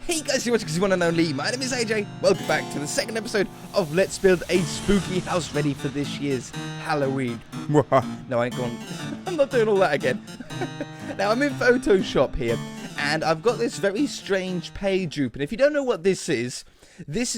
Hey guys, you're watching because you want to know Lee. My name is AJ. Welcome back to the second episode of Let's Build a Spooky House ready for this year's Halloween. No, I ain't going. I'm not doing all that again. Now, I'm in Photoshop here, and I've got this very strange page open. If you don't know what this is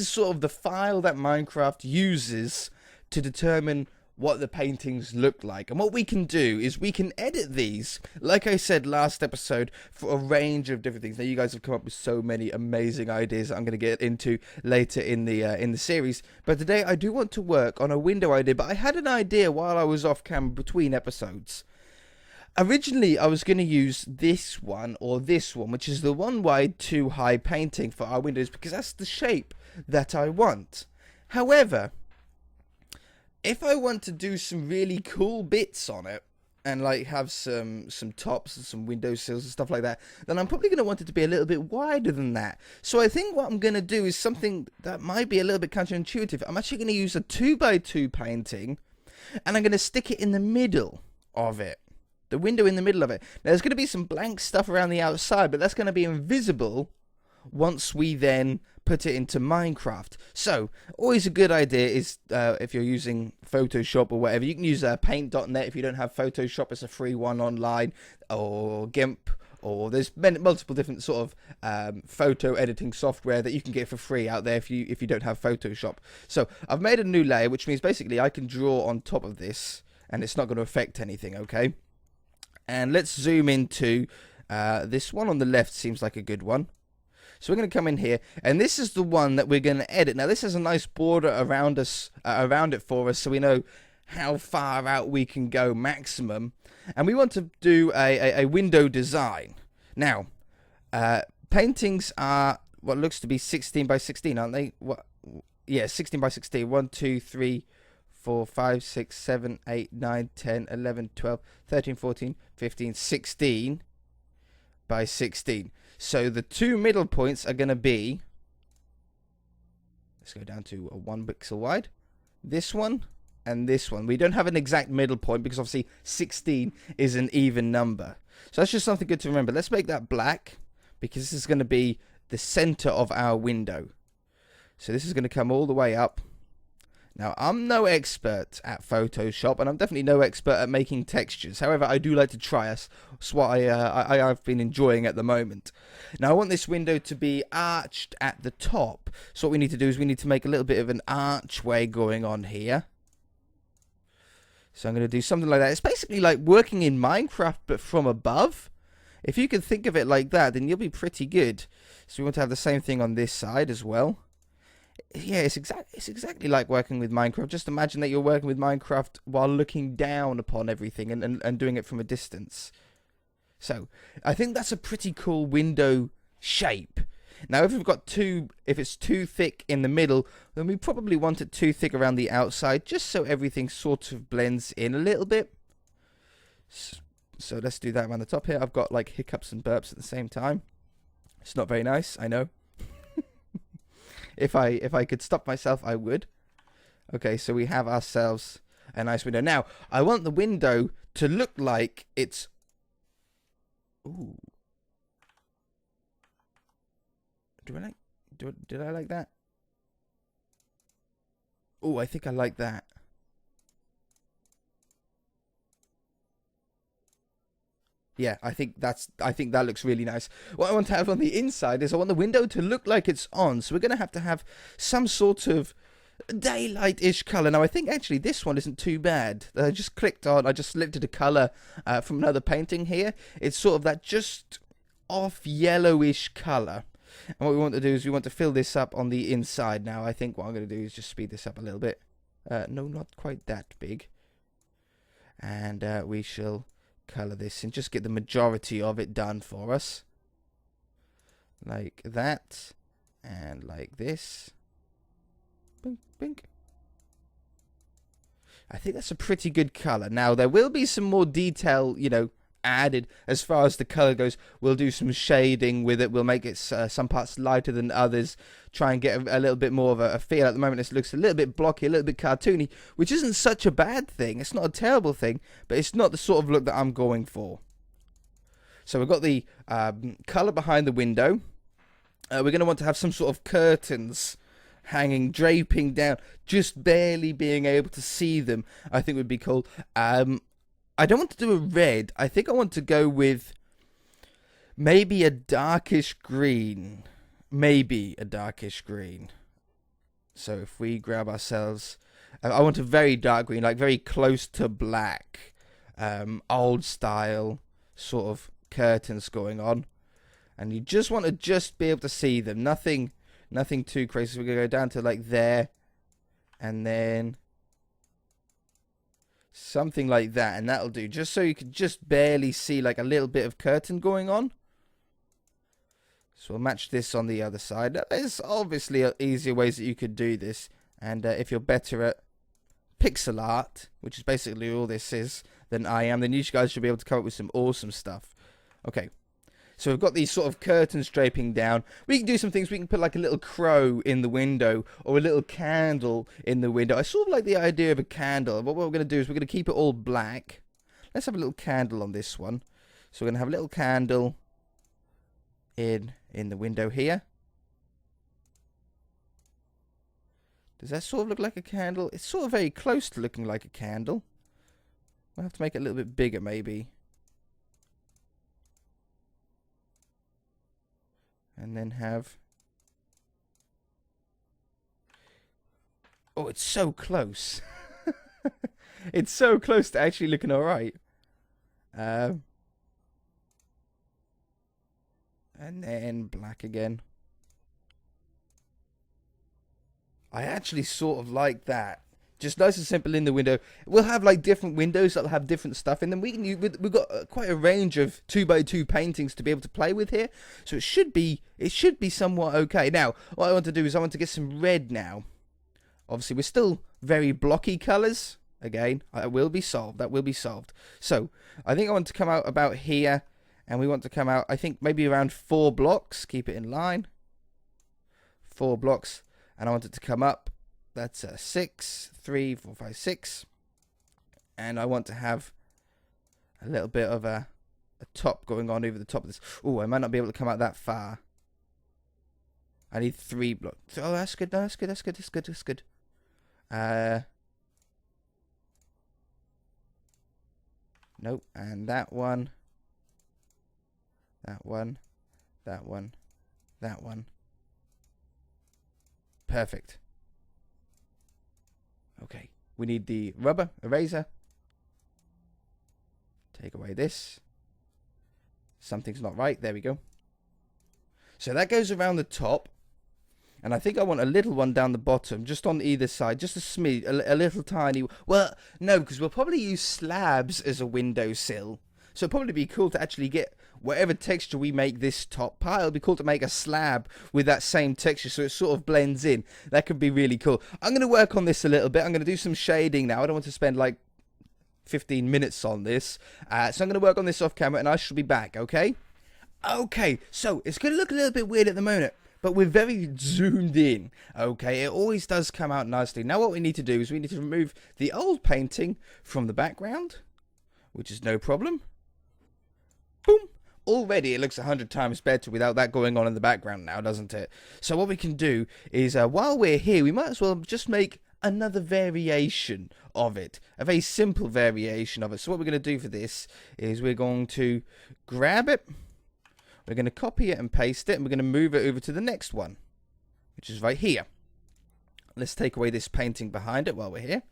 sort of the file that Minecraft uses to determine what the paintings look like. And what we can do is we can edit these, like I said last episode, for a range of different things. Now, you guys have come up with so many amazing ideas that I'm going to get into later in the series. But today I do want to work on a window idea, but I had an idea while I was off camera between episodes. Originally, I was going to use this one or this one, which is the 1 wide 2 high painting for our windows, because that's the shape that I want. However, if I want to do some really cool bits on it and like have some tops and some windowsills and stuff like that, then I'm probably going to want it to be a little bit wider than that. So I think what I'm going to do is something that might be a little bit counterintuitive. I'm actually going to use a 2 by 2 painting, and I'm going to stick it in the middle of it. The window in the middle of it. Now, there's going to be some blank stuff around the outside, but that's going to be invisible once we then put it into Minecraft. So, always a good idea is, if you're using Photoshop or whatever, you can use paint.net. If you don't have Photoshop, it's a free one online, or GIMP, or there's multiple different sort of photo editing software that you can get for free out there if you don't have Photoshop. So, I've made a new layer, which means basically I can draw on top of this, and it's not going to affect anything, okay? And let's zoom into this one on the left. Seems like a good one. So we're going to come in here, and this is the one that we're going to edit. Now, this has a nice border around us, around it for us, so we know how far out we can go maximum. And we want to do a window design. Now, paintings are what looks to be 16 by 16, aren't they? What? Yeah, 16 by 16. 1, 2, 3, 4, 5, 6, 7, 8, 9, 10, 11, 12, 13, 14, 15, 16 by 16. So the two middle points are going to be, let's go down to 1 pixel wide, this one and this one. We don't have an exact middle point because obviously 16 is an even number. So that's just something good to remember. Let's make that black because this is going to be the center of our window. So this is going to come all the way up. Now, I'm no expert at Photoshop, and I'm definitely no expert at making textures. However, I do like to try. That's what I've been enjoying at the moment. Now, I want this window to be arched at the top. So what we need to do is we need to make a little bit of an archway going on here. So I'm going to do something like that. It's basically like working in Minecraft, but from above. If you can think of it like that, then you'll be pretty good. So we want to have the same thing on this side as well. Yeah, it's exactly like working with Minecraft. Just imagine that you're working with Minecraft while looking down upon everything and doing it from a distance. So, I think that's a pretty cool window shape. Now, if it's too thick in the middle, then we probably want it too thick around the outside, just so everything sort of blends in a little bit. So let's do that around the top here. I've got like hiccups and burps at the same time. It's not very nice, I know. If I could stop myself, I would. Okay, so we have ourselves a nice window. Now, I want the window to look like it's... Ooh. Did I like that? Oh, I think I like that. Yeah, I think that looks really nice. What I want to have on the inside is I want the window to look like it's on. So we're going to have some sort of daylight-ish color. Now, I think actually this one isn't too bad. I just selected a color from another painting here. It's sort of that just off yellowish color. And what we want to do is we want to fill this up on the inside. Now, I think what I'm going to do is just speed this up a little bit. No, not quite that big. And we shall color this and just get the majority of it done for us, like that, and like this. Bink, bink. I think that's a pretty good color. Now, there will be some more detail, added as far as the color goes. We'll do some shading with it. We'll make it some parts lighter than others. Try and get a little bit more of a feel. At the moment, it looks a little bit blocky, a little bit cartoony, which isn't such a bad thing. It's not a terrible thing, but it's not the sort of look that I'm going for. So we've got the color behind the window. we're going to want to have some sort of curtains hanging, draping down, just barely being able to see them. I think would be cool. I don't want to do a red. I think I want to go with maybe a darkish green. Maybe a darkish green. So if we grab ourselves, I want a very dark green, like very close to black, old style sort of curtains going on. And you just want to just be able to see them. Nothing too crazy. So we're going to go down to like there. And then something like that. And that'll do. Just so you can just barely see like a little bit of curtain going on. So we'll match this on the other side. There's obviously easier ways that you could do this. And if you're better at pixel art, which is basically all this is, than I am, then you guys should be able to come up with some awesome stuff. Okay. So we've got these sort of curtains draping down. We can do some things. We can put like a little crow in the window or a little candle in the window. I sort of like the idea of a candle. What we're going to do is we're going to keep it all black. Let's have a little candle on this one. So we're going to have a little candle in the window here. Does that sort of look like a candle? It's sort of very close to looking like a candle. We'll have to make it a little bit bigger maybe. And then have... Oh, it's so close. It's so close to actually looking alright. And then black again. I actually sort of like that. Just nice and simple in the window. We'll have like different windows that'll have different stuff in them. We've got quite a range of 2x2 paintings to be able to play with here, so it should be somewhat okay. Now, what I want to do is I want to get some red now. Obviously, we're still very blocky colours. Again, that will be solved. That will be solved. So I think I want to come out about here, and we want to come out. I think maybe around 4 blocks. Keep it in line. 4 blocks, and I want it to come up. That's a 6, 3, 4, 5, 6. And I want to have a little bit of a top going on over the top of this. Oh, I might not be able to come out that far. I need 3 blocks. Oh, that's good. No, that's good. That's good. That's good. That's good. Nope. And that one. That one. That one. That one. Perfect. Okay, we need the rubber eraser. Take away this. Something's not right. There we go. So that goes around the top. And I think I want a little one down the bottom, just on either side. Just a smidge, a little tiny... Well, no, because we'll probably use slabs as a windowsill. So it'd probably be cool to actually get whatever texture we make this top part. It'll be cool to make a slab with that same texture so it sort of blends in. That could be really cool. I'm going to work on this a little bit. I'm going to do some shading now. I don't want to spend like 15 minutes on this. So I'm going to work on this off camera and I shall be back, okay? Okay, so it's going to look a little bit weird at the moment, but we're very zoomed in, okay? It always does come out nicely. Now what we need to do is we need to remove the old painting from the background, which is no problem. Boom. Already it looks 100 times better without that going on in the background now, doesn't it? So what we can do is, while we're here, we might as well just make another variation of it. A very simple variation of it. So what we're going to do for this is we're going to grab it. We're going to copy it and paste it. And we're going to move it over to the next one, which is right here. Let's take away this painting behind it while we're here.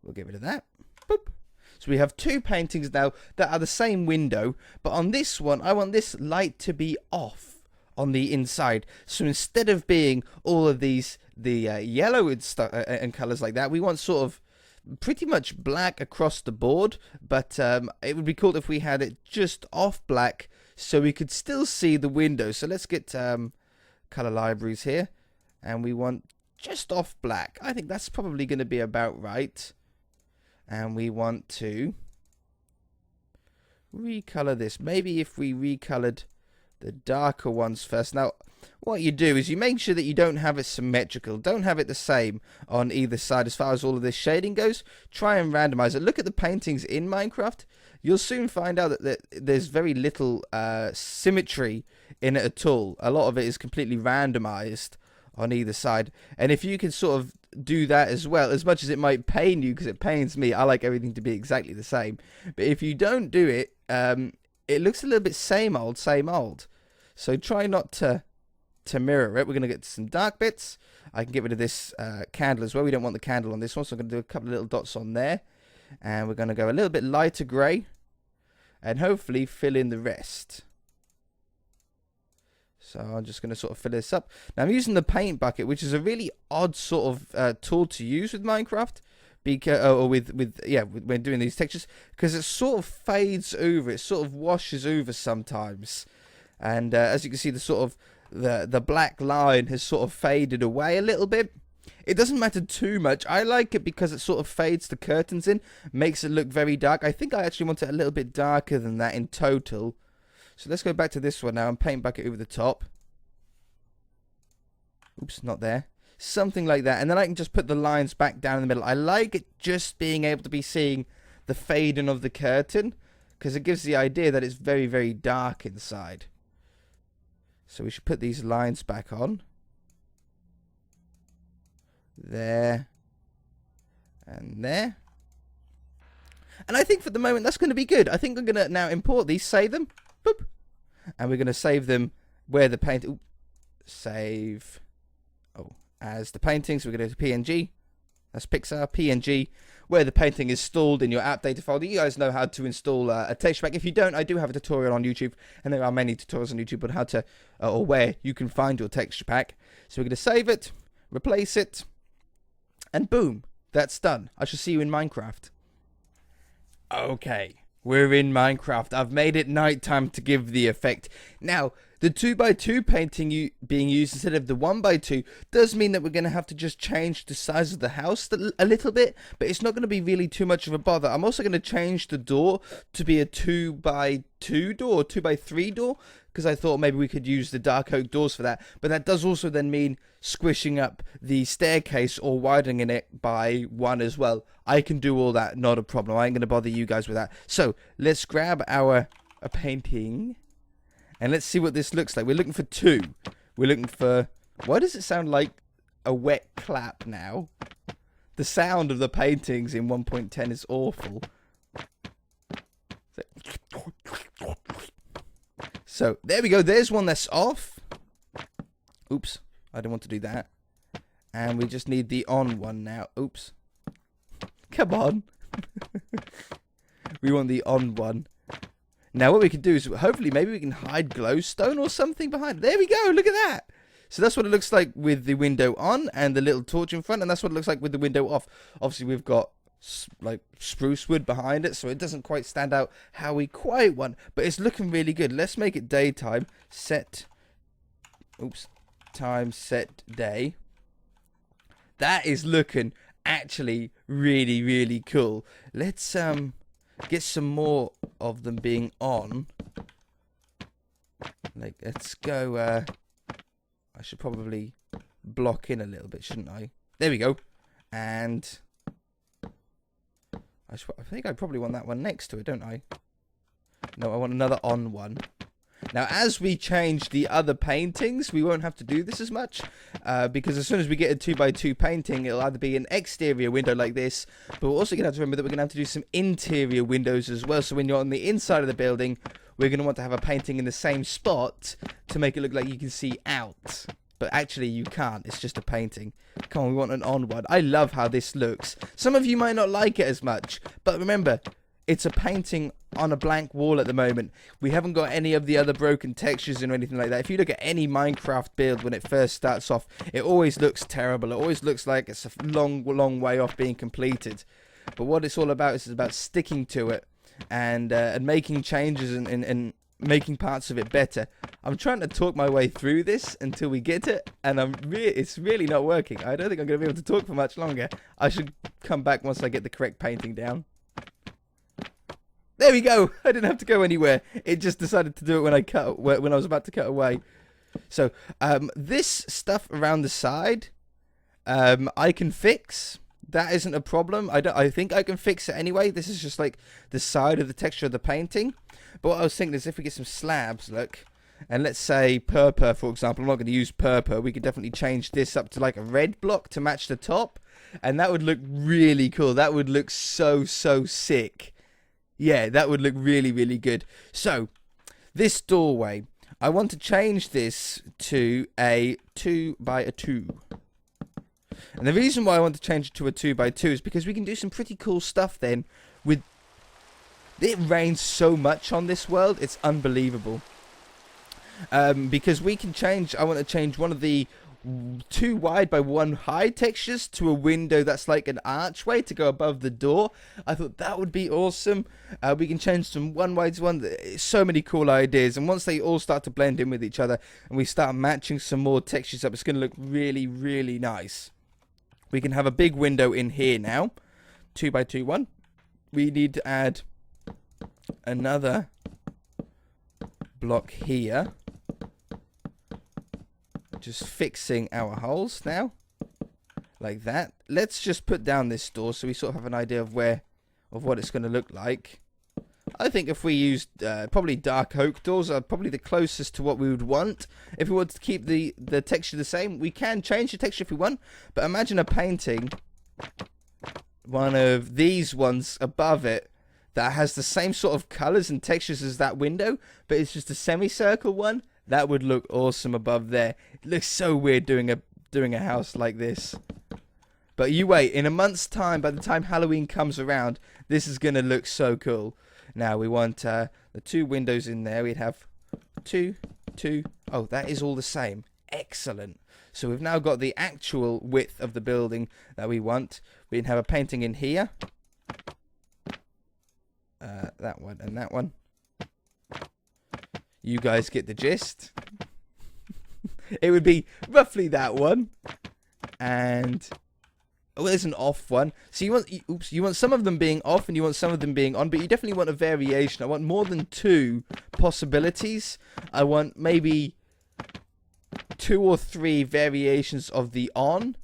We'll get rid of that. Boop. So we have 2 paintings now that are the same window, but on this one, I want this light to be off on the inside. So instead of being all of these, the yellow and stuff and colors like that, we want sort of pretty much black across the board. But it would be cool if we had it just off black, so we could still see the window. So let's get color libraries here, and we want just off black. I think that's probably going to be about right. And we want to recolor this. Maybe if we recolored the darker ones first. Now, what you do is you make sure that you don't have it symmetrical. Don't have it the same on either side as far as all of this shading goes. Try and randomize it. Look at the paintings in Minecraft. you'll soon find out that there's very little symmetry in it at all. A lot of it is completely randomized on either side. And if you can sort of do that as well, as much as it might pain you, because it pains me, I like everything to be exactly the same. But if you don't do it, it looks a little bit same old, same old. So try not to mirror it. We're going to get some dark bits. I can get rid of this candle as well. We don't want the candle on this one, so I'm going to do a couple of little dots on there. And we're going to go a little bit lighter grey. And hopefully fill in the rest. So I'm just going to sort of fill this up. Now I'm using the paint bucket, which is a really odd sort of tool to use with Minecraft. Or when doing these textures. Because it sort of fades over. It sort of washes over sometimes. And as you can see, the sort of the black line has sort of faded away a little bit. It doesn't matter too much. I like it because it sort of fades the curtains in, makes it look very dark. I think I actually want it a little bit darker than that in total. So let's go back to this one now and paint bucket over the top. Oops, not there. Something like that. And then I can just put the lines back down in the middle. I like it just being able to be seeing the fading of the curtain, because it gives the idea that it's very, very dark inside. So we should put these lines back on. There. And there. And I think for the moment that's going to be good. I think I'm going to now import these, save them. Boop. And we're going to save them where the paint... Ooh, save... Oh, as the painting. So we're going to go to PNG. That's Pixar. PNG. Where the painting is stored in your app data folder. You guys know how to install a texture pack. If you don't, I do have a tutorial on YouTube. And there are many tutorials on YouTube on how to... or where you can find your texture pack. So we're going to save it. Replace it. And boom. That's done. I shall see you in Minecraft. Okay. We're in Minecraft. I've made it nighttime to give the effect. Now, the 2x2 painting being used instead of the 1x2 does mean that we're going to have to just change the size of the house a little bit, but it's not going to be really too much of a bother. I'm also going to change the door to be a 2x2 door, or 2x3 door, because I thought maybe we could use the dark oak doors for that. But that does also then mean squishing up the staircase or widening it by 1 as well. I can do all that, not a problem. I ain't going to bother you guys with that. So let's grab our painting and let's see what this looks like. We're looking for 2. We're looking for... Why does it sound like a wet clap now? The sound of the paintings in 1.10 is awful. So, there we go. There's one that's off. Oops. I don't want to do that. And we just need the on one now. Oops. Come on. We want the on one. Now, what we can do is, hopefully, maybe we can hide glowstone or something behind it. There we go. Look at that. So that's what it looks like with the window on and the little torch in front. And that's what it looks like with the window off. Obviously, we've got like spruce wood behind it, so it doesn't quite stand out how we quite want, but it's looking really good. Let's make it daytime. Set time, set day. That is looking actually really, really cool. Let's get some more of them being on. Like, let's go. I should probably block in a little bit, shouldn't I? There we go. And I think I probably want that one next to it, don't I? No, I want another on one. Now, as we change the other paintings, we won't have to do this as much. Because as soon as we get a 2x2 painting, it'll either be an exterior window like this. But we're also going to have to remember that we're going to have to do some interior windows as well. So when you're on the inside of the building, we're going to want to have a painting in the same spot to make it look like you can see out. But actually, you can't. It's just a painting. Come on, we want an on one. I love how this looks. Some of you might not like it as much. But remember, it's a painting on a blank wall at the moment. We haven't got any of the other broken textures or anything like that. If you look at any Minecraft build when it first starts off, it always looks terrible. It always looks like it's a long, long way off being completed. But what it's all about is about sticking to it and making changes and making parts of it better. I'm trying to talk my way through this until we get it, and it's really not working. I don't think I'm going to be able to talk for much longer. I should come back once I get the correct painting down. There we go. I didn't have to go anywhere. It just decided to do it when I was about to cut away. So this stuff around the side, I can fix. that isn't a problem. I think I can fix it anyway. This is just like the side of the texture of the painting. But what I was thinking is if we get some slabs, look, and let's say purple, for example. I'm not going to use purple. We could definitely change this up to like a red block to match the top. And that would look really cool. That would look so sick. Yeah, that would look really, really good. So, this doorway, I want to change this to a 2x2. And the reason why I want to change it to a 2x2 is because we can do some pretty cool stuff then with... It rains so much on this world, it's unbelievable. Because we can change... I want to change one of the 2 wide by 1 high textures to a window that's like an archway to go above the door. I thought that would be awesome. We can change from 1 wide to 1. So many cool ideas. And once they all start to blend in with each other and we start matching some more textures up, it's going to look really, really nice. We can have a big window in here now. 2x2 one. We need to add another block here. Just fixing our holes now. Like that. Let's just put down this door so we sort of have an idea of what it's going to look like. I think if we used probably dark oak doors are probably the closest to what we would want. If we want to keep the texture the same, we can change the texture if we want. But imagine a painting, one of these ones above it, that has the same sort of colors and textures as that window, but it's just a semicircle one. That would look awesome above there. It looks so weird doing a house like this. But you wait, in a month's time, by the time Halloween comes around, this is going to look so cool. Now we want the 2 windows in there. We'd have 2, 2. Oh, that is all the same. Excellent. So we've now got the actual width of the building that we want. We can have a painting in here. That one and that one. You guys get the gist. It would be roughly that one. And... oh, there's an off one. So you want some of them being off and you want some of them being on, but you definitely want a variation. I want more than 2 possibilities. I want maybe 2 or 3 variations of the on.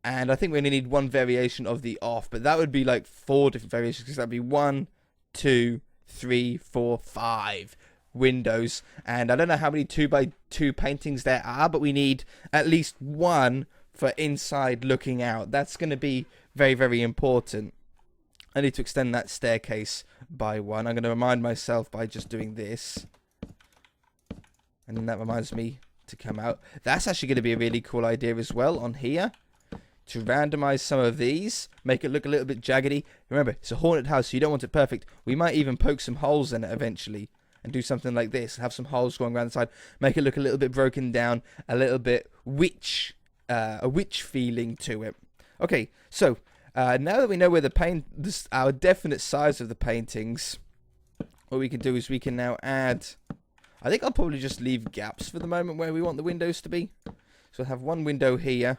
And I think we only need 1 variation of the off, but that would be like 4 different variations because that'd be 1, 2, 3, 4, 5 windows. And I don't know how many 2x2 paintings there are, but we need at least 1 for inside looking out. That's going to be very, very important. I need to extend that staircase by 1. I'm going to remind myself by just doing this. And then that reminds me to come out. That's actually going to be a really cool idea as well on here. To randomize some of these. Make it look a little bit jaggedy. Remember, it's a haunted house, so you don't want it perfect. We might even poke some holes in it eventually. And do something like this. Have some holes going around the side. Make it look a little bit broken down. A little bit a witch feeling to it. Okay, so now that we know where our definite size of the paintings, what we can do is we can now add... I think I'll probably just leave gaps for the moment where we want the windows to be. So I'll have 1 window here.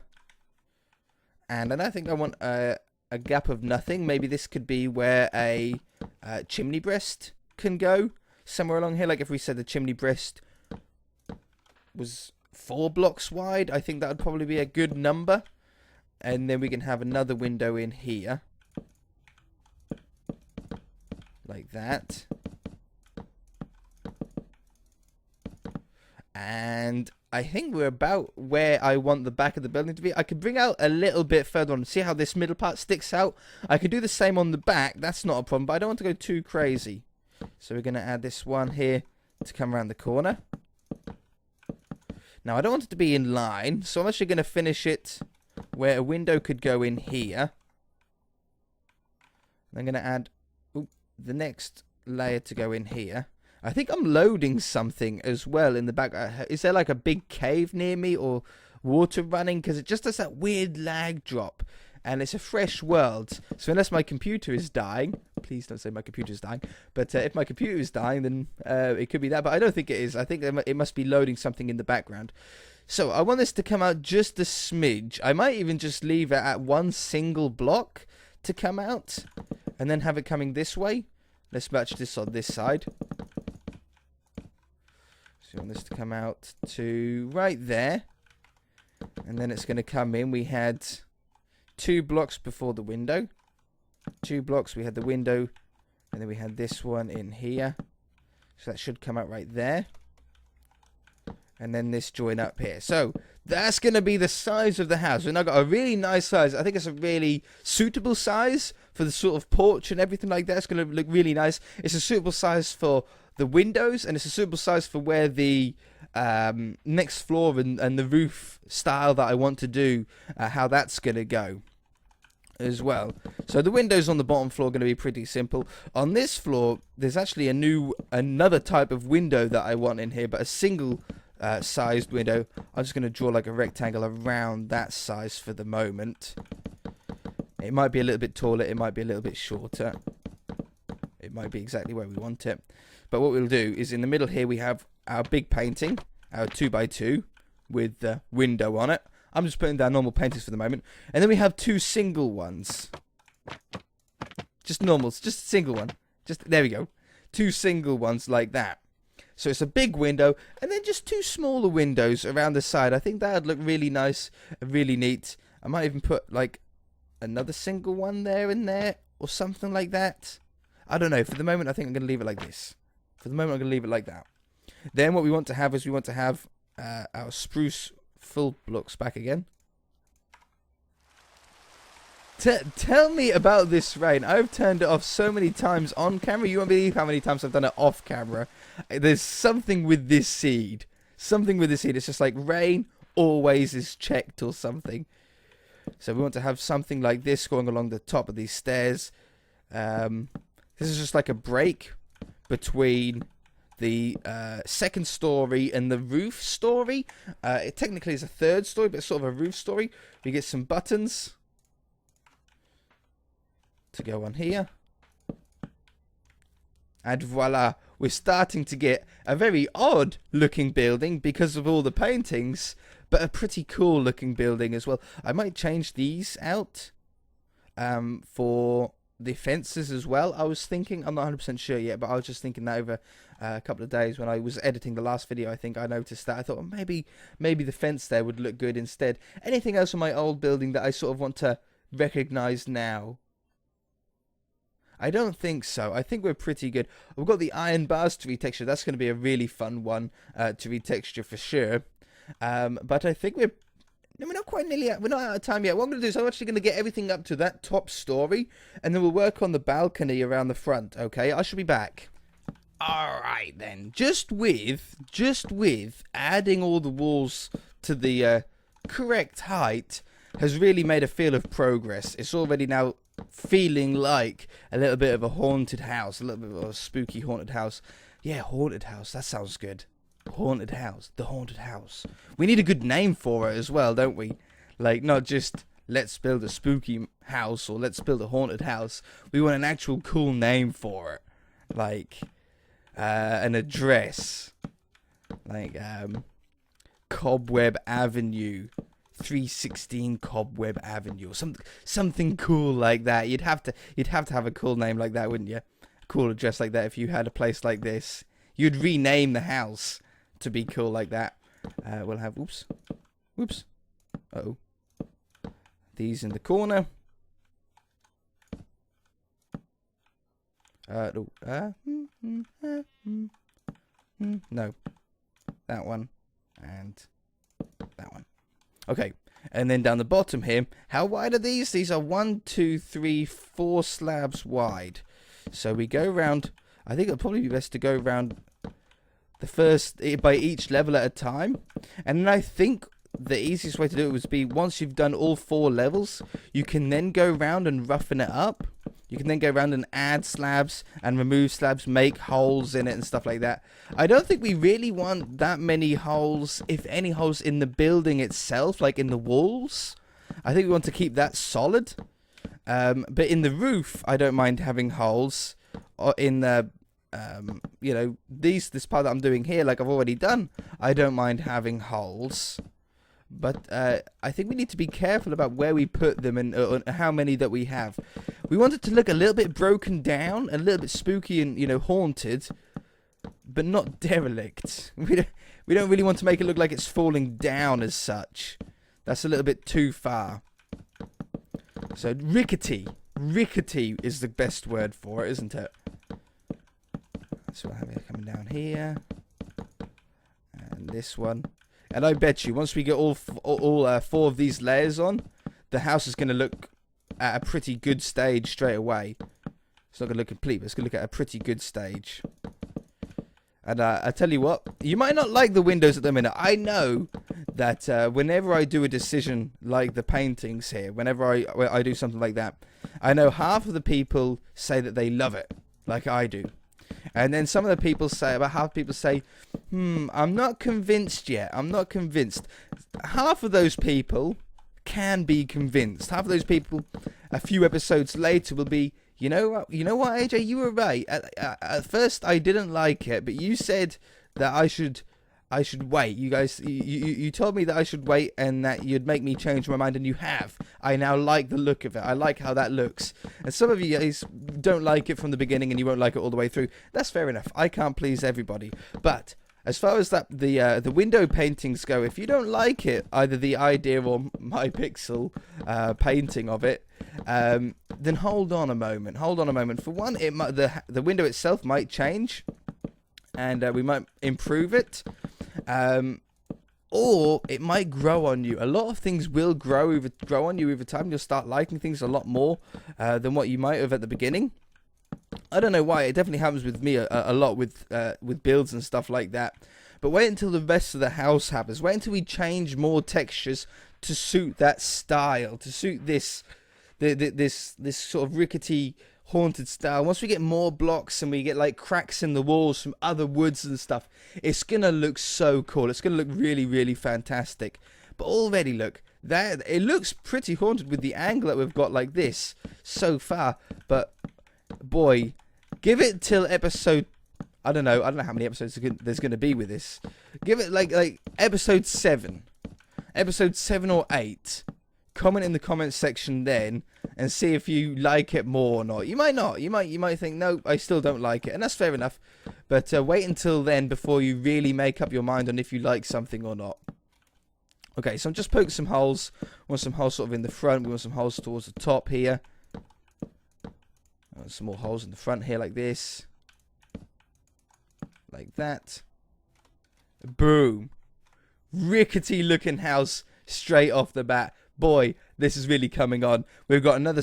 And I think I want a gap of nothing. Maybe this could be where a chimney breast can go. Somewhere along here. Like if we said the chimney breast was 4 blocks wide, I think that would probably be a good number. And then we can have another window in here. Like that. And I think we're about where I want the back of the building to be. I could bring out a little bit further on. See how this middle part sticks out? I could do the same on the back. That's not a problem. But I don't want to go too crazy. So we're going to add this one here to come around the corner. Now, I don't want it to be in line, so I'm actually going to finish it where a window could go in here. I'm going to add the next layer to go in here. I think I'm loading something as well in the back. Is there like a big cave near me or water running? Because it just does that weird lag drop. And it's a fresh world. So unless my computer is dying... Please don't say my computer is dying. But if my computer is dying, then it could be that. But I don't think it is. I think it must be loading something in the background. So I want this to come out just a smidge. I might even just leave it at 1 single block to come out. And then have it coming this way. Let's match this on this side. So I want this to come out to right there. And then it's going to come in. We had 2 blocks before the window. 2 blocks, we had the window, and then we had this one in here. So that should come out right there. And then this join up here. So that's going to be the size of the house. We've now got a really nice size. I think it's a really suitable size for the sort of porch and everything like that. It's going to look really nice. It's a suitable size for the windows, and it's a suitable size for where the next floor and the roof style that I want to do, how that's going to go as well. So the windows on the bottom floor are going to be pretty simple. On this floor, there's actually another type of window that I want in here, but a single sized window. I'm just going to draw like a rectangle around that size for the moment. It might be a little bit taller, it might be a little bit shorter, it might be exactly where we want it. But what we'll do is in the middle here we have our big painting, our 2x2 with the window on it. I'm just putting down normal paintings for the moment. And then we have 2 single ones. Just normals, just a single one. There we go. 2 single ones like that. So it's a big window, and then just 2 smaller windows around the side. I think that would look really nice and really neat. I might even put like another single one there and there, or something like that. I don't know. For the moment, I think I'm going to leave it like this. For the moment, I'm going to leave it like that. Then what we want to have is our spruce full blocks back again. Tell me about this rain. I've turned it off so many times on camera. You won't believe how many times I've done it off camera. There's something with this seed. Something with this seed. It's just like rain always is checked or something. So we want to have something like this going along the top of these stairs. This is just like a break between the second story and the roof story. It technically is a 3rd story, but it's sort of a roof story. We get some buttons to go on here. And voila, we're starting to get a very odd looking building because of all the paintings, but a pretty cool looking building as well. I might change these out for the fences as well. I was thinking, I'm not 100% sure yet, but I was just thinking that over a couple of days when I was editing the last video. I think I noticed that. I thought, well, maybe the fence there would look good instead. Anything else on my old building that I sort of want to recognize now? I don't think so. I think we're pretty good. We've got the iron bars to retexture. That's going to be a really fun one to retexture for sure. But I think we're not quite nearly out. We're not out of time yet. What I'm going to do is I'm actually going to get everything up to that top story, and then we'll work on the balcony around the front. Okay, I shall be back. All right then. Just with adding all the walls to the correct height has really made a feel of progress. It's already now feeling like a little bit of a haunted house, a little bit of a spooky haunted house. Yeah, haunted house. That sounds good. Haunted house. The haunted house. We need a good name for it as well, don't we? Like, not just let's build a spooky house or let's build a haunted house. We want an actual cool name for it. Like, an address. Like, Cobweb Avenue. 316 Cobweb Avenue, or something cool like that. You'd have to have a cool name like that, wouldn't you? A cool address like that. If you had a place like this, you'd rename the house to be cool like that. We'll have whoops. Uh-oh. These in the corner. No, that one and that one. Okay, and then down the bottom here, how wide are these? These are 1, 2, 3, 4 slabs wide. So we go round, I think it'll probably be best to go round the first, by each level at a time. And then I think the easiest way to do it would be once you've done all 4 levels, you can then go round and roughen it up. You can then go around and add slabs and remove slabs, make holes in it and stuff like that. I don't think we really want that many holes, if any holes, in the building itself, like in the walls. I think we want to keep that solid. But in the roof, I don't mind having holes. Or in the, this part that I'm doing here, like I've already done, I don't mind having holes. But I think we need to be careful about where we put them and how many that we have. We want it to look a little bit broken down, a little bit spooky and, haunted, but not derelict. We don't really want to make it look like it's falling down as such. That's a little bit too far. So rickety. Rickety is the best word for it, isn't it? So I have it coming down here. And this one. And I bet you, once we get all 4 of these layers on, the house is going to look at a pretty good stage straight away. It's not going to look complete, but it's going to look at a pretty good stage. And I tell you what, you might not like the windows at the minute. I know that whenever I do a decision like the paintings here, whenever I do something like that, I know half of the people say that they love it, like I do. And then some of the people say, about half people say, I'm not convinced yet. I'm not convinced. Half of those people can be convinced. Half of those people, a few episodes later, will be, you know what, AJ, you were right. At first, I didn't like it, but you said that I should wait. You guys, you told me that I should wait and that you'd make me change my mind, and you have. I now like the look of it. I like how that looks. And some of you guys don't like it from the beginning, and you won't like it all the way through. That's fair enough. I can't please everybody. But as far as that the window paintings go, if you don't like it, either the idea or my pixel painting of it, then hold on a moment. Hold on a moment. For one, it might, the window itself might change, and we might improve it. Or it might grow on you. A lot of things will grow on you over time. You'll start liking things a lot more than what you might have at the beginning. I don't know why. It definitely happens with me a lot with builds and stuff like that. But wait until the rest of the house happens. Wait until we change more textures to suit that style, to suit this sort of rickety, haunted style. Once we get more blocks and we get like cracks in the walls from other woods and stuff, it's gonna look so cool. It's gonna look really, really fantastic. But already, look, that it looks pretty haunted with the angle that we've got like this so far. But boy, give it till episode, I don't know how many episodes there's gonna be with this. Give it like episode 7 or 8. Comment in the comments section then and see if you like it more or not. You might not. You might think, no, I still don't like it, and that's fair enough. But wait until then before you really make up your mind on if you like something or not. Okay, so I'm just poking some holes. We want some holes sort of in the front. We want some holes towards the top here. Some more holes in the front here like this. Like that. Boom. Rickety looking house straight off the bat. Boy, this is really coming on. We've got another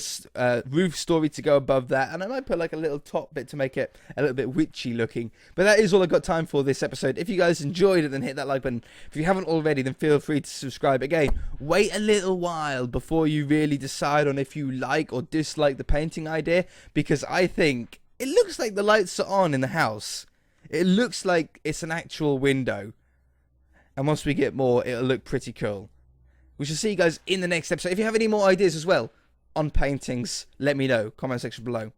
roof story to go above that, and I might put like a little top bit to make it a little bit witchy looking. But that is all I've got time for this episode. If you guys enjoyed it, then hit that like button. If you haven't already, then feel free to subscribe. Again, wait a little while before you really decide on if you like or dislike the painting idea, because I think it looks like the lights are on in the house. It looks like it's an actual window. And once we get more, it'll look pretty cool. We shall see you guys in the next episode. If you have any more ideas as well on paintings, let me know. Comment section below.